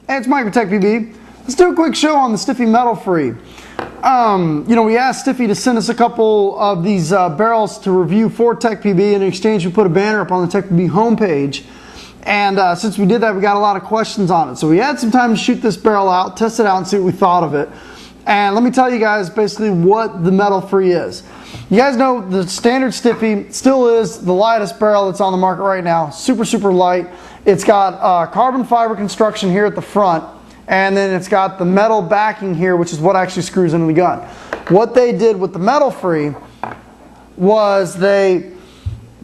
Hey, it's Mike with Tech PB. Let's do a quick show on the Stiffi Metal Free. We asked Stiffi to send us a couple of these barrels to review for Tech PB. In exchange, we put a banner up on the Tech PB homepage. And since we did that, we got a lot of questions on it. So we had some time to shoot this barrel out, test it out, and see what we thought of it. And let me tell you guys basically what the Metal Free is. You guys know the standard Stiffi still is the lightest barrel that's on the market right now. Super, super light. It's got carbon fiber construction here at the front, and then it's got the metal backing here, which is what actually screws into the gun. What they did with the Metal Free was they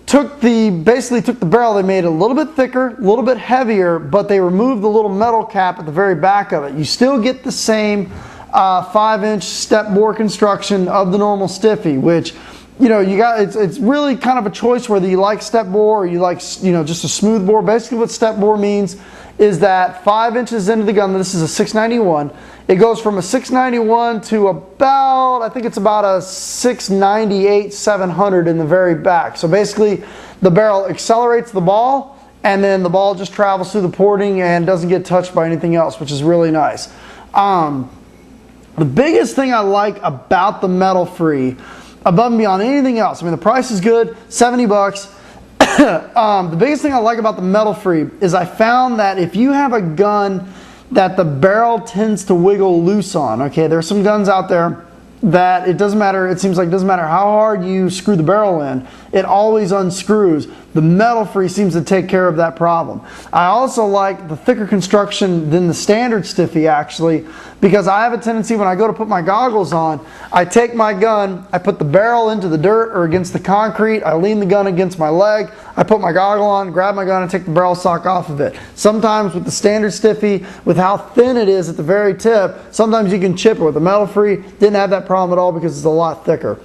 basically took the barrel, they made it a little bit thicker, a little bit heavier, but they removed the little metal cap at the very back of it. You still get the same 5-inch step bore construction of the normal Stiffi, which it's really kind of a choice whether you like step bore or you like just a smooth bore. Basically what step bore means is that 5 inches into the gun, this is a 691, it goes from a 691 to about, I think it's about a 698, 700 in the very back. So basically the barrel accelerates the ball, and then the ball just travels through the porting and doesn't get touched by anything else, which is really nice. The biggest thing I like about the Metal Free, above and beyond anything else, I mean the price is good, 70 bucks. The biggest thing I like about the Metal Free is I found that if you have a gun that the barrel tends to wiggle loose on, okay, there's some guns out there that it doesn't matter, it seems like it doesn't matter how hard you screw the barrel in, it always unscrews. The Metal Free seems to take care of that problem. I also like the thicker construction than the standard Stiffi, actually, because I have a tendency when I go to put my goggles on, I take my gun, I put the barrel into the dirt or against the concrete, I lean the gun against my leg, I put my goggle on, grab my gun, and take the barrel stock off of it. Sometimes with the standard Stiffi, with how thin it is at the very tip, sometimes you can chip it. With the Metal Free, didn't have that problem at all because it's a lot thicker.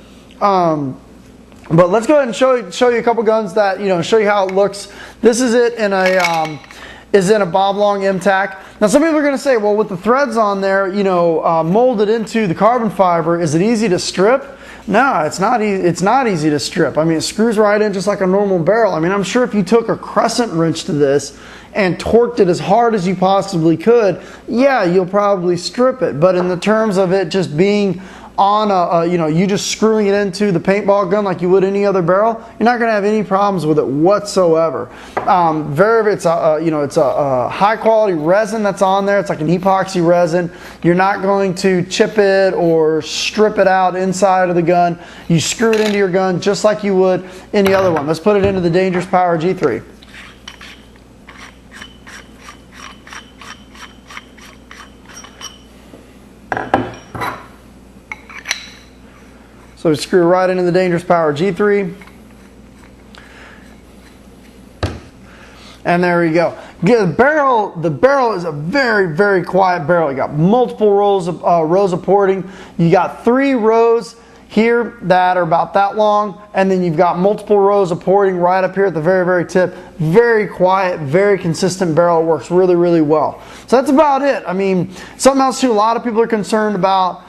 But let's go ahead and show you a couple guns that, show you how it looks. This is it in a bob long M-TAC. Now some people are going to say, well, with the threads on there, molded into the carbon fiber, is it easy to strip? No, it's not easy to strip. I mean, it screws right in just like a normal barrel. I mean, I'm sure if you took a crescent wrench to this and torqued it as hard as you possibly could, yeah, you'll probably strip it. But in the terms of it just being on you just screwing it into the paintball gun like you would any other barrel, you're not going to have any problems with it whatsoever. It's a high quality resin that's on there. It's like an epoxy resin. You're not going to chip it or strip it out inside of the gun. You screw it into your gun just like you would any other one. Let's put it into the Dangerous Power G3. So we screw right into the Dangerous Power G3. And there we go. The barrel is a very, very quiet barrel. You got multiple rows of porting. You got 3 rows here that are about that long, and then you've got multiple rows of porting right up here at the very, very tip. Very quiet, very consistent barrel. It works really, really well. So that's about it. I mean, something else too, a lot of people are concerned about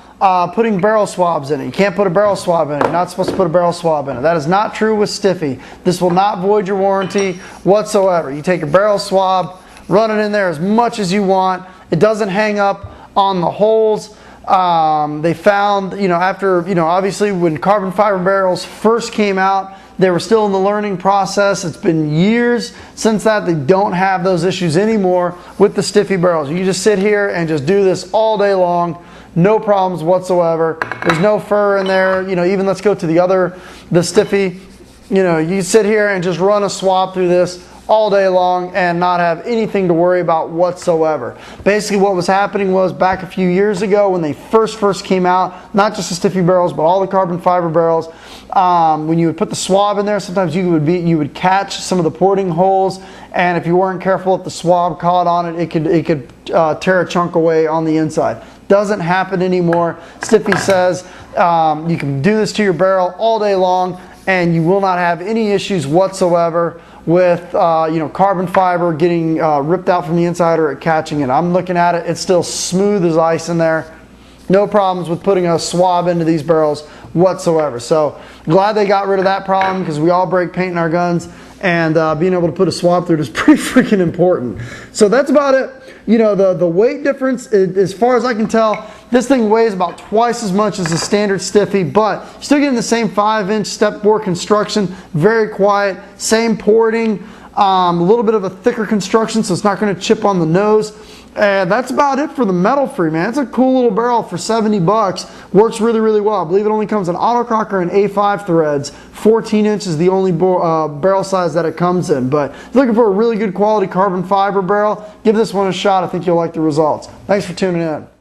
putting barrel swabs in it. You can't put a barrel swab in it. You're not supposed to put a barrel swab in it. That is not true with Stiffi. This will not void your warranty whatsoever. You take a barrel swab, run it in there as much as you want. It doesn't hang up on the holes. They found, obviously when carbon fiber barrels first came out, they were still in the learning process. It's been years since that. They don't have those issues anymore with the Stiffi barrels. You just sit here and just do this all day long. No problems whatsoever. There's no fur in there. Even let's go to the Stiffi. You sit here and just run a swab through this all day long and not have anything to worry about whatsoever. Basically what was happening was back a few years ago when they first came out, not just the Stiffi barrels, but all the carbon fiber barrels, when you would put the swab in there, sometimes you would catch some of the porting holes, and if you weren't careful, if the swab caught on it, it could tear a chunk away on the inside. Doesn't happen anymore. Stiffi says you can do this to your barrel all day long and you will not have any issues whatsoever with carbon fiber getting ripped out from the inside or it catching it. I'm looking at it, it's still smooth as ice in there. No problems with putting a swab into these barrels whatsoever. So glad they got rid of that problem because we all break paint in our guns and being able to put a swab through it is pretty freaking important. So that's about it. You know, the weight difference, as far as I can tell, this thing weighs about twice as much as the standard Stiffi, but still getting the same 5-inch step bore construction, very quiet, same porting, a little bit of a thicker construction, so it's not going to chip on the nose. And that's about it for the Metal Free, man. It's a cool little barrel for 70 bucks. Works really, really well. I believe it only comes in autococker and A5 threads. 14 inch is the only barrel size that it comes in. But if you're looking for a really good quality carbon fiber barrel, give this one a shot. I think you'll like the results. Thanks for tuning in.